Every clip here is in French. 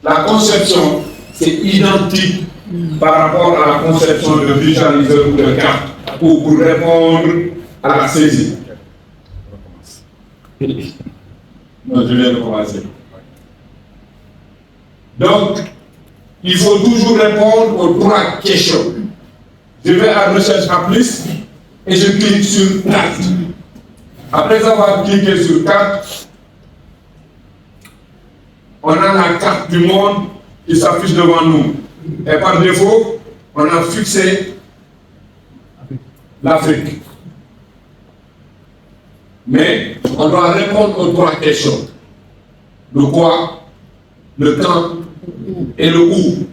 la conception, c'est identique par rapport à la conception de visualiseur ou de carte pour répondre à la saisie. Non, je viens de commencer. Donc, il faut toujours répondre aux 3 questions. Je vais à recherche en plus et je clique sur carte. Après avoir cliqué sur carte, on a la carte du monde qui s'affiche devant nous. Et par défaut, on a fixé l'Afrique. Mais on doit répondre aux 3 questions. Le quoi, le quand et le où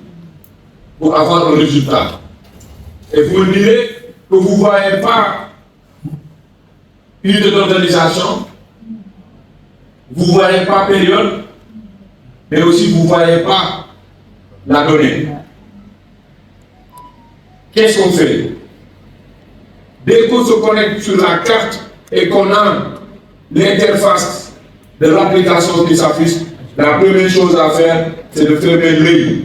pour avoir un résultat. Et vous me direz que vous ne voyez pas unité d'organisation, vous ne voyez pas période, mais aussi vous ne voyez pas la donnée. Qu'est-ce qu'on fait? Dès qu'on se connecte sur la carte et qu'on a l'interface de l'application qui s'affiche, la première chose à faire, c'est de fermer l'œil.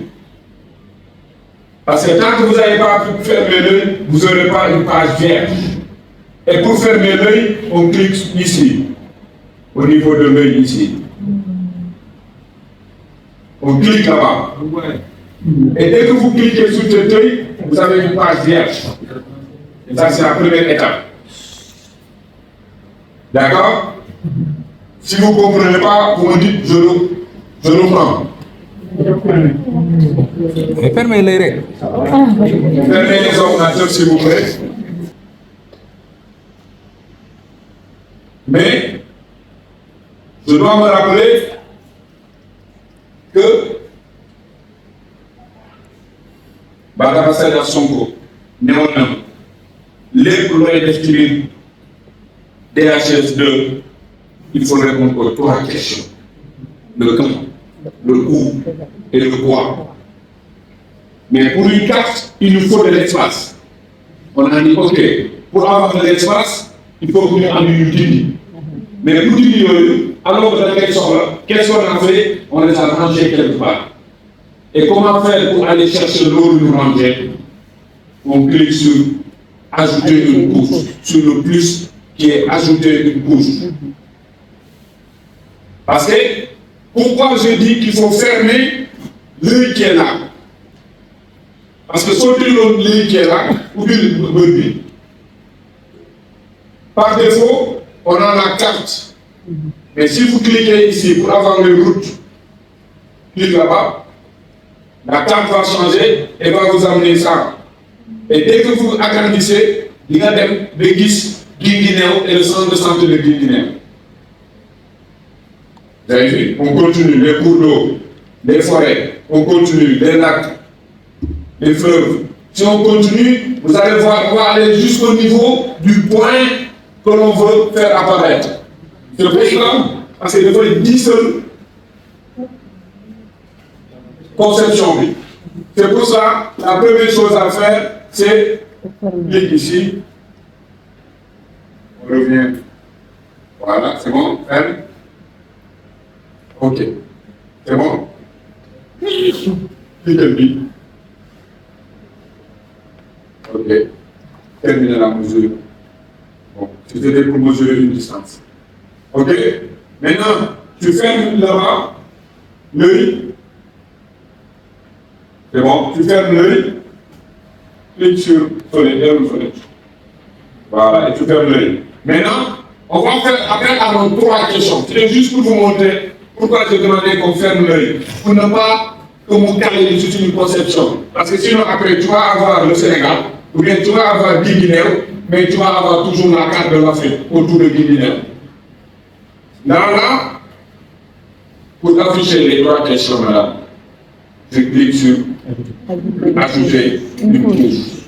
Parce que tant que vous n'avez pas pu fermer l'œil, vous n'aurez pas une page vierge. Et pour fermer l'œil, on clique ici, au niveau de l'œil ici. On clique là-bas. Et dès que vous cliquez sur cet œil, vous avez une page vierge. Et ça, c'est la première étape. D'accord? Si vous ne comprenez pas, vous me dites, je reprends. Fermez les règles. Fermez les ordinateurs, s'il vous plaît. Mais, je dois me rappeler que Badara Seda Sonko, néanmoins, les looy def ci biir DHS2, il faut répondre aux 3 questions. Le quand, le où et le quoi. Mais pour une carte, il nous faut de l'espace. On a dit, ok, pour avoir de l'espace, il faut que nous ayons une dindi. Mais pour dindi, alors que dans quelle sorte, qu'est-ce qu'on a fait? On les a rangés quelque part. Et comment faire pour aller chercher l'eau nous ranger? On clique sur ajouter une couche, sur le plus qui est ajouter une couche. Parce que, pourquoi je dis qu'il faut fermer l'œil qui est là? Parce que sortir l'œil qui est là, ou bien le bébé. Par défaut, on a la carte. Mais si vous cliquez ici pour avoir les routes, cliquez là-bas, la carte va changer et va vous amener ça. Et dès que vous agrandissez, il y a des Guinguinéo et le centre de santé de Guinguinéo. Vous avez vu? On continue, les cours d'eau, les forêts, on continue, les lacs, les fleuves. Si on continue, vous allez voir, on va aller jusqu'au niveau du point que l'on veut faire apparaître. C'est pour ça, parce que il faut 10 seuls conception. C'est pour ça, la première chose à faire, c'est cliquer ici. On revient. Voilà, c'est bon, ferme. Ok. C'est bon? Cliquez. Ok. Terminez la mesure. Bon, c'était pour mesurer une distance. Ok? Maintenant, tu fermes là-bas l'œil. C'est bon? Tu fermes l'œil. Clique sur fenêtre. Voilà, et tu fermes l'œil. Maintenant, on va faire appel à nos 3 questions. C'est juste pour vous montrer pourquoi je demandais qu'on ferme l'œil. Pour ne pas que vous calez sur une conception. Parce que sinon, après, tu vas avoir le Sénégal, ou bien tu vas avoir Guinguinéo, mais tu vas avoir toujours la carte de l'Afrique autour de Guinguinéo. Là, pour afficher les 3 questions, madame, je clique sur ajouter une couche.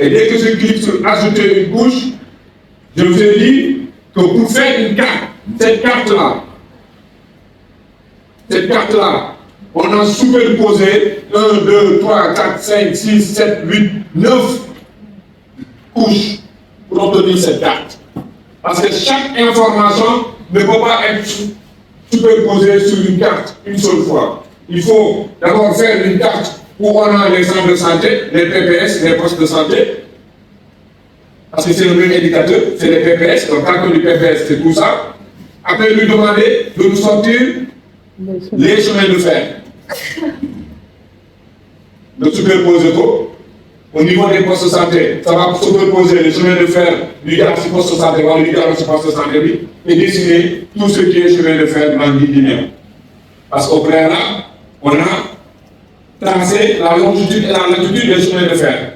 Et dès que je clique sur ajouter une couche, je vous ai dit que pour faire une carte, cette carte-là, on a superposé 1, 2, 3, 4, 5, 6, 7, 8, 9 couches pour obtenir cette carte. Parce que chaque information ne peut pas être superposée sur une carte une seule fois. il faut d'abord faire une carte où on a les centres de santé, les PPS, les postes de santé. Parce que c'est le même indicateur, c'est les PPS. Donc, quand on dit PPS, c'est tout ça. Après, lui demander de nous sortir les chemins de fer. De superposer tout. Au niveau des postes de santé, ça va superposer les chemins de fer du gars sur poste de santé, ou du gars sur poste de santé, et dessiner tout ce qui est chemin de fer dans le Guinée. Parce qu'au préalable, on a tracé la longitude et la latitude des chemins de fer.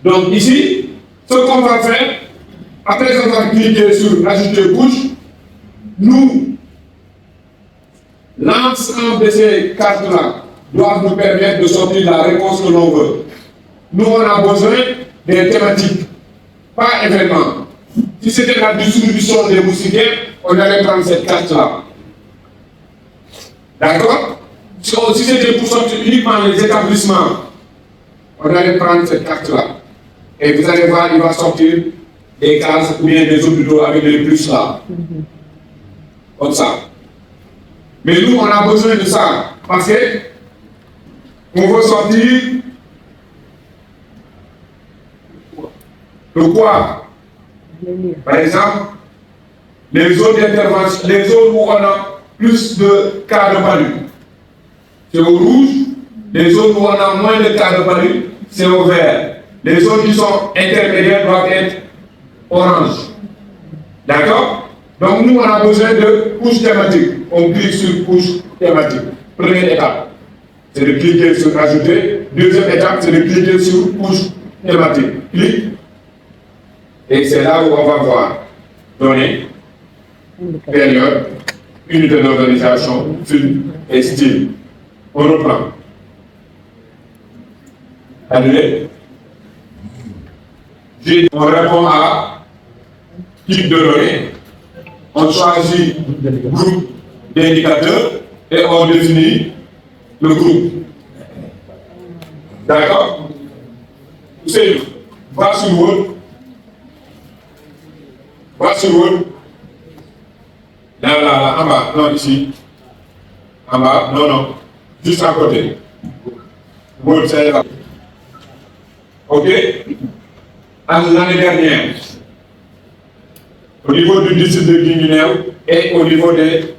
Donc ici, ce qu'on va faire, après avoir cliqué sur ajouter couche, nous, l'ensemble de ces cartes-là doivent nous permettre de sortir la réponse que l'on veut. Nous, on a besoin des thématiques, pas événements. Si c'était la distribution des moustiquaires, on allait prendre cette carte-là. D'accord? Si c'était pour sortir uniquement les établissements, on allait prendre cette carte-là. Et vous allez voir, il va sortir des cases ou bien des hôpitaux avec des plus là. Comme ça. Mais nous, on a besoin de ça. Parce que on veut sortir le quoi? Par exemple, les zones d'intervention, les zones où on a plus de cas de palu, c'est au rouge. Les zones où on a moins de cas de palu, c'est au vert. Les zones qui sont intermédiaires doivent être orange. D'accord? Donc nous, on a besoin de couches thématiques. On clique sur couche thématique. Première étape, c'est de cliquer sur ajouter. Deuxième étape, c'est de cliquer sur couche thématique. Clique. Et c'est là où on va voir données, période, unité d'organisation, film et style. On reprend. Annuler. On répond à type de données. On choisit groupe d'indicateurs et on définit le groupe. D'accord? C'est va sur Word. Va sur Word. Là, en bas. Non, ici. En bas. Non. Juste à côté. Word, c'est là. OK? L'année dernière, au niveau du district de Guinée et au niveau des.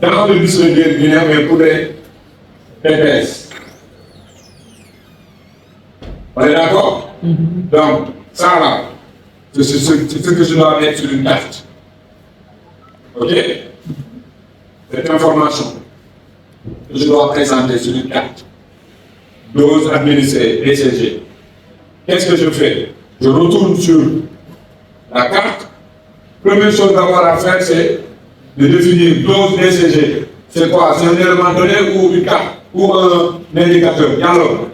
Dans le district de Guinée, mais pour les PPS. On est d'accord? Donc, ça là, c'est ce que je dois mettre sur une carte. OK? Cette information que je dois présenter sur une carte. Dose administrée, DCG. Qu'est-ce que je fais? Je retourne sur la carte. Première chose d'avoir à faire, c'est de définir dose DCG. C'est quoi? C'est un élément donné ou une carte? Ou un indicateur? Dialogue.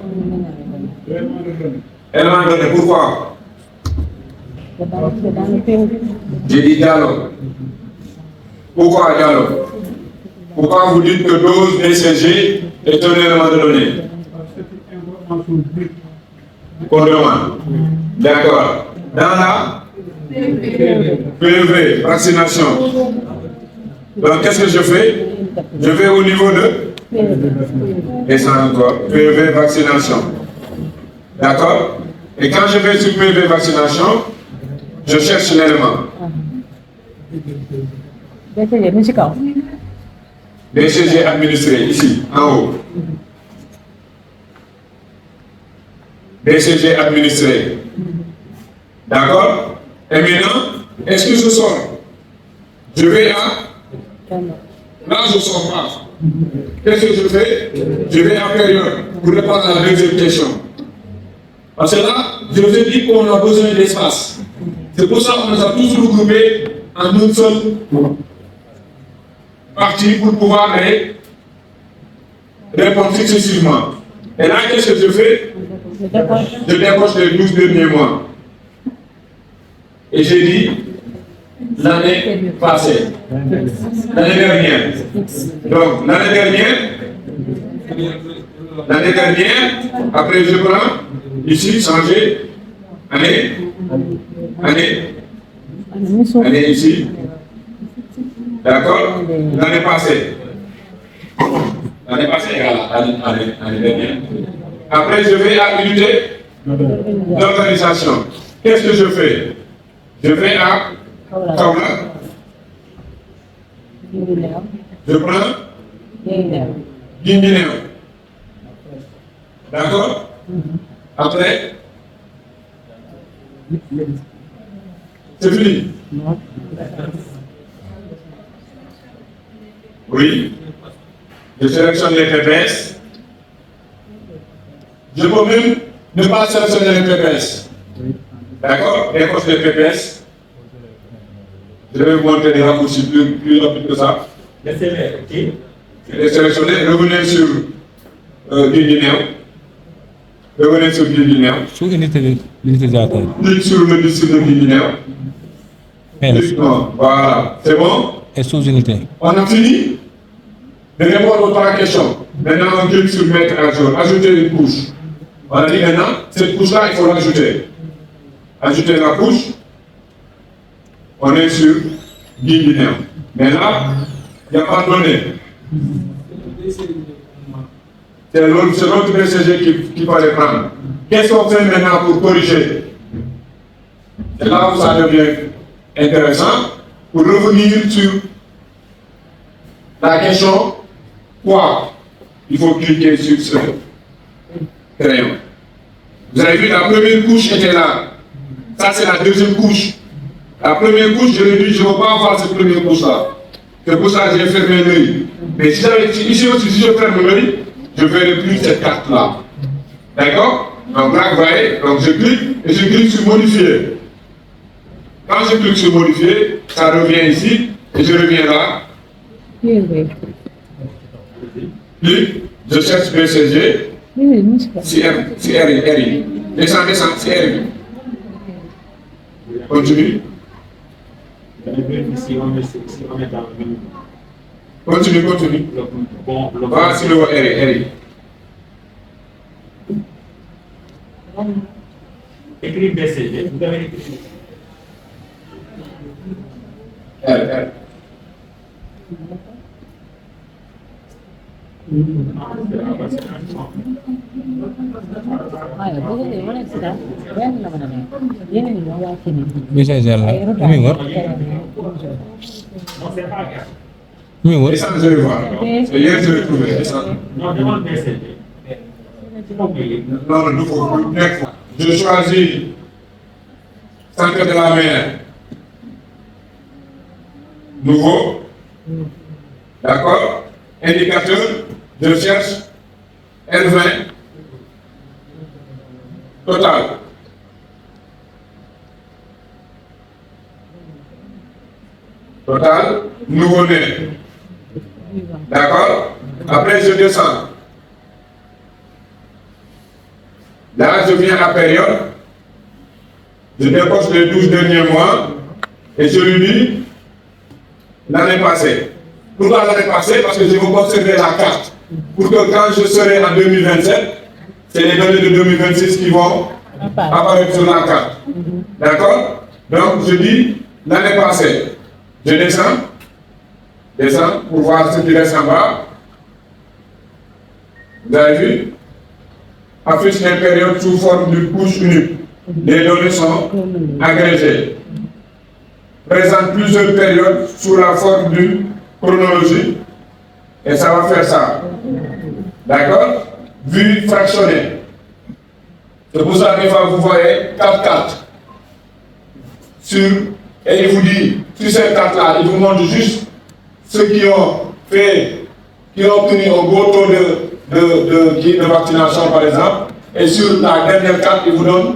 Élément donné, pourquoi? J'ai dit dialogue. Pourquoi dialogue? Pourquoi vous dites que dose DCG est un élément de données? Qu'on demande. D'accord. Dans la PV, vaccination. Donc, qu'est-ce que je fais? Je vais au niveau de. Et ça encore. PV, vaccination. D'accord? Et quand je vais sur PV, vaccination, je cherche l'élément. DCG administré, ici, en haut. DCG administré. D'accord? Et maintenant, est-ce que je sors? Je vais à. Là, je ne sors pas. Qu'est-ce que je fais? Je vais à période pour répondre à la deuxième question. Parce que là, je vous ai dit qu'on a besoin d'espace. C'est pour ça qu'on nous a tous regroupés en une seule partie pour pouvoir répondre successivement. Et là, qu'est-ce que je fais? Je décoche les 12 derniers mois. Et j'ai dit l'année passée. L'année dernière. Donc, l'année dernière, après je prends ici, changer, année ici. D'accord? L'année passée. L'année passée égale à l'année dernière. Après, je vais à l'unité d'organisation. Qu'est-ce que je fais? Je vais à Kaula. Je prends Guinguinéo. D'accord? Après, c'est fini. Oui. Je sélectionne les PPS. Je peux même ne pas sélectionner les PPS. D'accord? Les postes de PPS. Je vais vous montrer des raccourcis plus rapides que ça. Les sélectionner, revenez sur Guinguinéo. Revenez sur Guinguinéo. Sur l'utilisateur. Clique sur le district de Guinguinéo. Voilà, c'est bon? Et sous-unité. On a fini de répondre aux trois questions. Maintenant, on clique sur mettre à jour, ajouter une couche. On a dit maintenant, cette couche-là, il faut l'ajouter. Ajouter la couche. On est sur Guinguinéo. Mais là, il n'y a pas de données. C'est l'autre BCG qu'il fallait prendre. Qu'est-ce qu'on fait maintenant pour corriger? C'est là où ça devient intéressant. Pour revenir sur la question quoi, il faut cliquer sur ce crayon. Vous avez vu, la première couche était là. Ça, c'est la deuxième couche. La première couche, je l'ai dit, je ne veux pas avoir cette première couche-là. C'est pour ça que j'ai fermé l'œil. Mais si ici aussi, si je ferme l'œil, je ne verrai plus cette carte-là. D'accord? Donc là, vous voyez, donc je clique et je clique sur modifier. Quand je clique sur modifier, ça revient ici et je reviens là. Clique, je cherche BCG. C'est RI. Descends, c'est RI. Continue. Continue. Voilà, c'est le mot RI. Écrit BCG, vous avez écrit. R. BCG là mi ngi wër. mi ngi wër. Descends, je vais voir. C'est hier je vais trouver. Descends. Non, demande BCG. Non, il faut nekk fa. Je choisis centre de la mer. Nouveau. D'accord? Indicateur, je cherche R20. Total. Total, nouveau-né. D'accord? Après, je descends. Là, je viens à période. Je décoche les 12 derniers mois et je lui dis l'année passée. Pourquoi l'année passée? Parce que je veux conserver la carte. Pour que quand je serai en 2027, c'est les données de 2026 qui vont apparaître sur la carte. D'accord? Donc, je dis l'année passée. Je descends pour voir ce qui reste en bas. Vous avez vu? Affiche les périodes sous forme d'une couche unique. Les données sont agrégées. Présente plusieurs périodes sous la forme d'une chronologie. Et ça va faire ça. D'accord? Vue fractionnée. C'est pour ça que vous voyez 4 cartes. Et il vous dit, sur cette carte-là, il vous montre juste ceux qui ont obtenu un beau taux de vaccination, par exemple. Et sur la dernière carte, il vous donne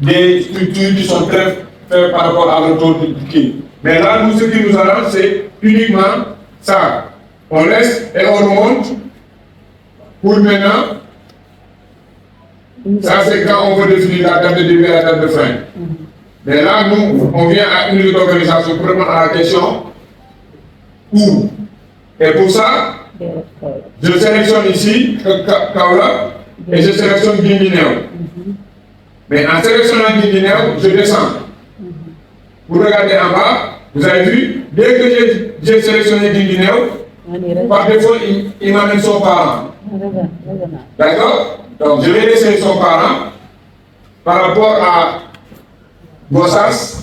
des structures qui sont très faibles par rapport à leur taux de qui. Mais là, nous, ce qui nous arrange, c'est uniquement ça. On laisse et on remonte pour maintenant. Ça, c'est quand on veut définir la date de début et la date de fin. Mais là, nous, on vient à une organisation pour répondre à la question où. Et pour ça, je sélectionne ici Kaula et je sélectionne Guinguinéo. Mais en sélectionnant Guinguinéo, je descends. Vous regardez en bas, vous avez vu, dès que j'ai sélectionné Guinguinéo, Par défaut, il m'amène son parent. D'accord? Donc, je vais laisser son parent par rapport à Gossas,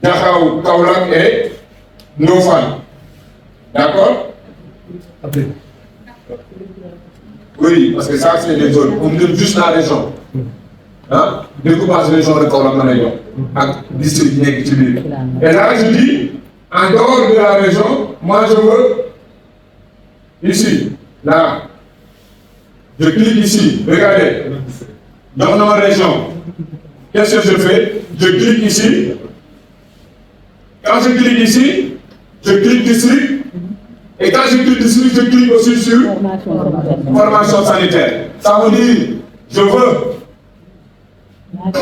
Dachau, Kaolack et Ndofane. D'accord? Oui, parce que ça, c'est des zones. On me donne juste la région. Hein? Découpage région de Kaolack, avec district négatif. Et là, je dis, en dehors de la région, moi, je veux ici, là. Je clique ici, regardez, dans nos régions, qu'est-ce que je fais? Je clique ici. Quand je clique ici, je clique district. Et quand je clique district, je clique aussi sur formation sanitaire. Ça veut dire, je veux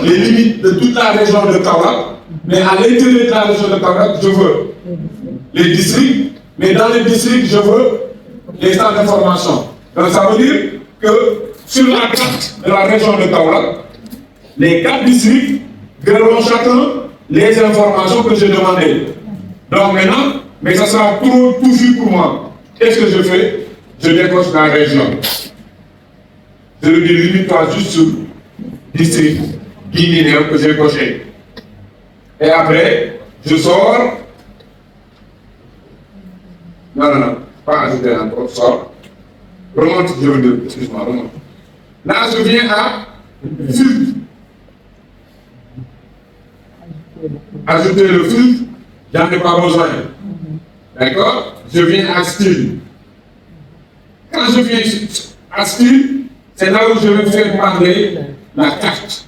les limites de toute la région de Kaolack, mais à l'intérieur de la région de Kaolack, je veux les districts, mais dans les districts, je veux les centres de formation. Donc ça veut dire que sur la carte de la région de Kaolack, les 4 districts verront chacun les informations que j'ai demandées. Donc maintenant, mais ça sera toujours pour moi. Qu'est-ce que je fais? Je décoche la région. Je lui dis, limite-toi juste sur district guinéen que j'ai coché. Et après, je sors. Non, pas ajouter encore, sors. Remonte, je veux dire, excuse-moi, remonte. Là, je viens à filtre. Ajouter le filtre, j'en ai pas besoin. D'accord? Je viens à style. Quand je viens à style, c'est là où je vais faire parler la carte.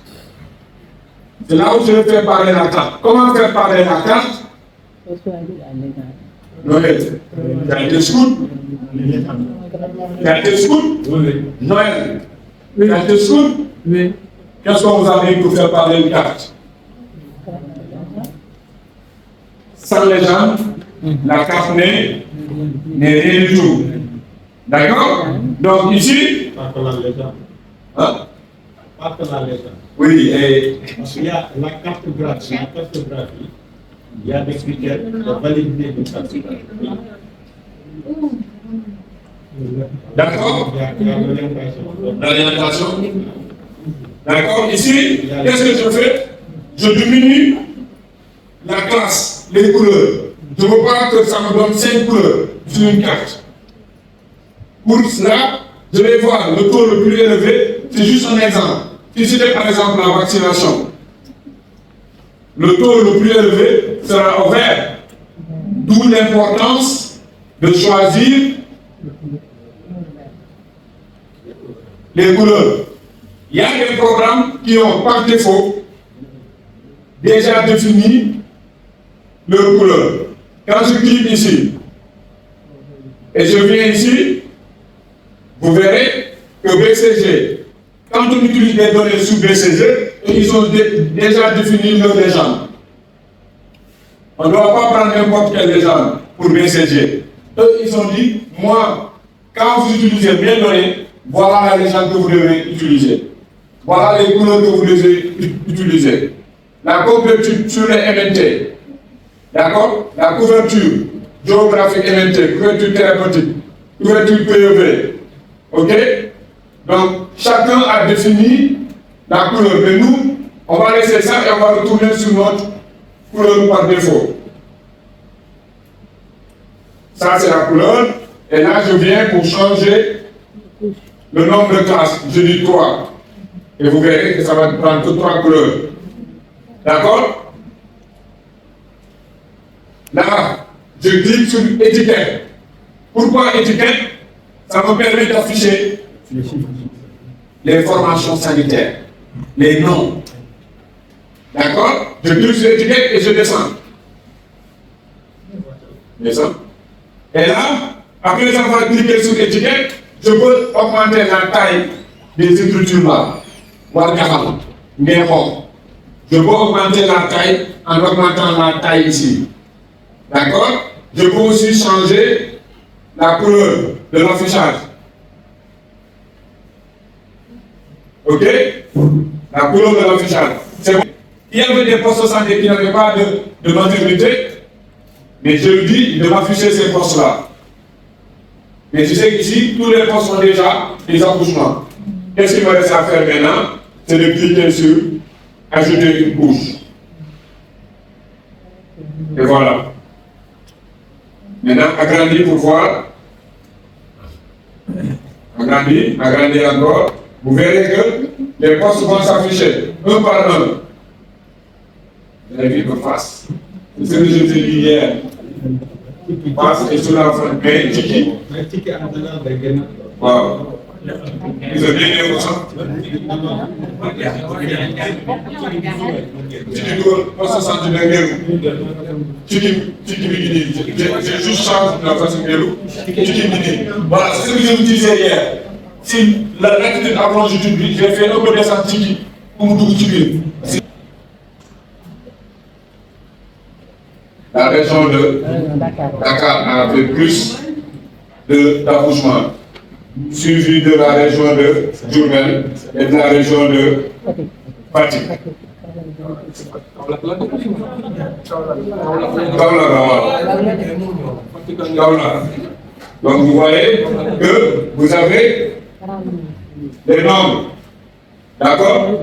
C'est là où je vais faire parler la carte. Comment faire parler la carte? Noël. Tu as été scout? Tu as été scout? Oui. Noël. Tu as été scout? Oui. Qu'est-ce qu'on vous a dit pour faire parler une carte? Sans les gens, la carte n'est rien du tout. D'accord? Donc ici. Hein? Oui, et. Parce qu'il y a la cartographie, il y a des critères de validité de cartographie. D'accord? L'orientation. D'accord? Ici, qu'est-ce que je fais? Je diminue la classe, les couleurs. Je ne veux pas que ça me donne 5 couleurs sur une carte. Pour cela, je vais voir le taux le plus élevé. C'est juste un exemple. Si c'était par exemple la vaccination, le taux le plus élevé sera au vert. D'où l'importance de choisir les couleurs. Il y a des programmes qui ont par défaut déjà défini leurs couleurs. Quand je clique ici et je viens ici, vous verrez que BCG, quand on utilise des données sous BCG, ils ont déjà défini leur légende. On ne doit pas prendre n'importe quelle légende pour BCG. Eux, ils ont dit, moi, quand vous utilisez mes données, voilà la légende que vous devez utiliser. Voilà les couleurs que vous devez utiliser. La couverture sur les MNT. D'accord? La couverture géographique MNT, couverture thérapeutique, couverture PEV. Ok? Donc, chacun a défini la couleur. Mais nous, on va laisser ça et on va retourner sur notre couleur par défaut. Ça, c'est la couleur. Et là, je viens pour changer le nombre de classes. Je dis 3. Et vous verrez que ça va prendre que 3 couleurs. D'accord? Là, je clique sur étiquette. Pourquoi étiquette? Ça me permet d'afficher les formations sanitaires, les noms. D'accord? Je clique sur étiquette et je descends. Descends. Et là, après avoir cliqué sur étiquette, je peux augmenter la taille des écritures là. Wargaham, Néhom. Je peux augmenter la taille en augmentant la taille ici. D'accord? Je peux aussi changer la couleur de l'affichage. Ok? La couleur de l'affichage. C'est bon. Il y avait des postes de santé qui n'avaient pas de maternité, mais je lui dis de m'afficher ces postes-là. Mais je sais qu'ici, tous les postes sont déjà des accouchements. Qu'est-ce qu'il me reste à faire maintenant? C'est de cliquer sur ajouter une couche. Et voilà. Maintenant, agrandir pour voir. Agrandir encore. Vous verrez que les postes vont s'afficher un par un. Vous avez vu que face. C'est ce que je vous ai dit hier. Face et sur la fin. Mais Tiki. Wow. Ils ont bien aimé ça. Tiki, on se sent bien guerre. Tiki, j'ai juste changé la façon de guerre. Tiki, voilà, c'est ce que je vous disais hier. Si la rectitude approche du public, j'ai fait un peu descendre Tiki pour me Tiki. La région de Dakar a fait plus d'accouchements, suivi de la région de Diourbel et de la région de Fatick. Donc vous voyez que vous avez les nombres. D'accord?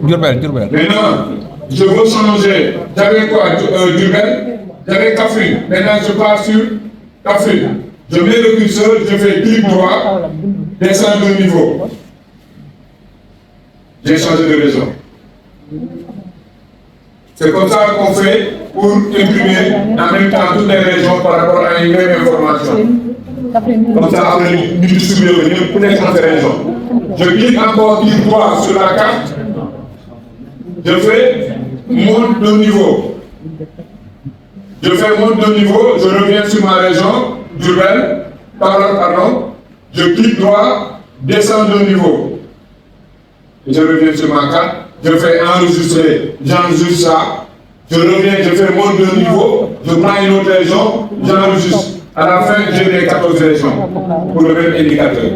Diourbel. Maintenant, je veux changer. J'avais quoi? Diourbel, j'avais Kaffrine. Maintenant, je pars sur Kaffrine. Je mets le curseur, je fais clic droit, descends de niveau. J'ai changé de région. C'est comme ça qu'on fait pour imprimer en même temps toutes les régions par rapport à une même information. Comme ça, après, nous distribuons pour les régions. Je clique encore clic droit sur la carte. Je fais monte de niveau. Je fais monte de niveau, je reviens sur ma région, Diourbel, pardon. Je clique droit, descends de niveau. Je reviens sur ma carte, je fais enregistrer, j'enregistre ça. Je reviens, je fais monte de niveau, je prends une autre région, j'enregistre. À la fin, j'ai les 14 régions pour le même indicateur.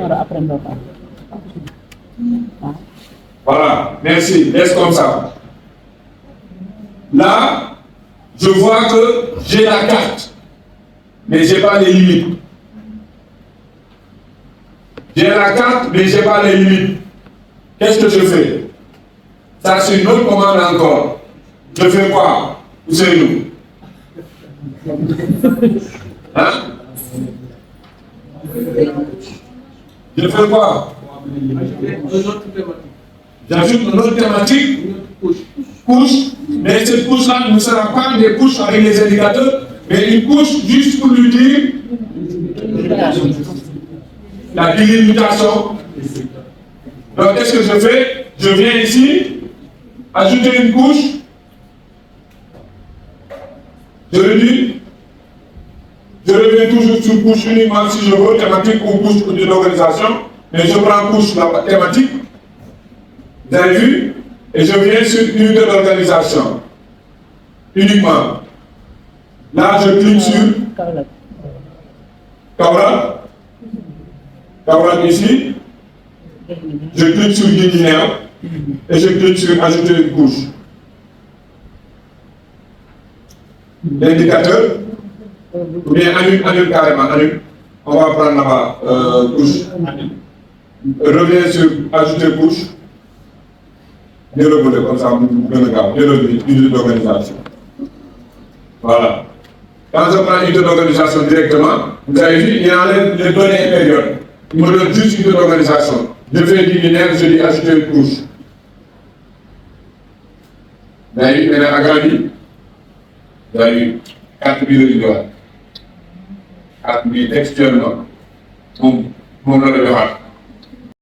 Voilà, merci, laisse comme ça. Là, je vois que j'ai la carte, mais je n'ai pas les limites. J'ai la carte, mais je n'ai pas les limites. Qu'est-ce que je fais? Ça, c'est une autre commande encore. Je fais quoi? C'est nous. Hein? Je fais quoi? J'ajoute une autre thématique, couche, mais cette couche-là ne sera pas des couches avec les indicateurs, mais une couche juste pour lui dire la délimitation. Donc, qu'est-ce que je fais? Je viens ici, ajouter une couche, je reviens toujours sur couche uniquement si je veux, thématique ou couche de l'organisation, mais je prends couche la thématique. Vous avez vu? Et je viens sur unité d'organisation. Uniquement. Là, je clique sur Kaolack. Kaolack ici. Je clique sur Guinguinéo. Et je clique sur ajouter une couche. L'indicateur. Ou bien annule carrément. Annule. On va prendre là-bas couche. Reviens sur ajouter couche. Développer comme ça, unité d'organisation. Voilà. Quand je prends une unité d'organisation directement, vous avez vu, il y a les données périodes. Il me donne juste une unité d'organisation. Je fais du linéaire, je dis ajouter une couche. Vous avez vu, elle est agrandie. Vous avez vu, 4000 dollars. 4000 textuellement. Mon le verra.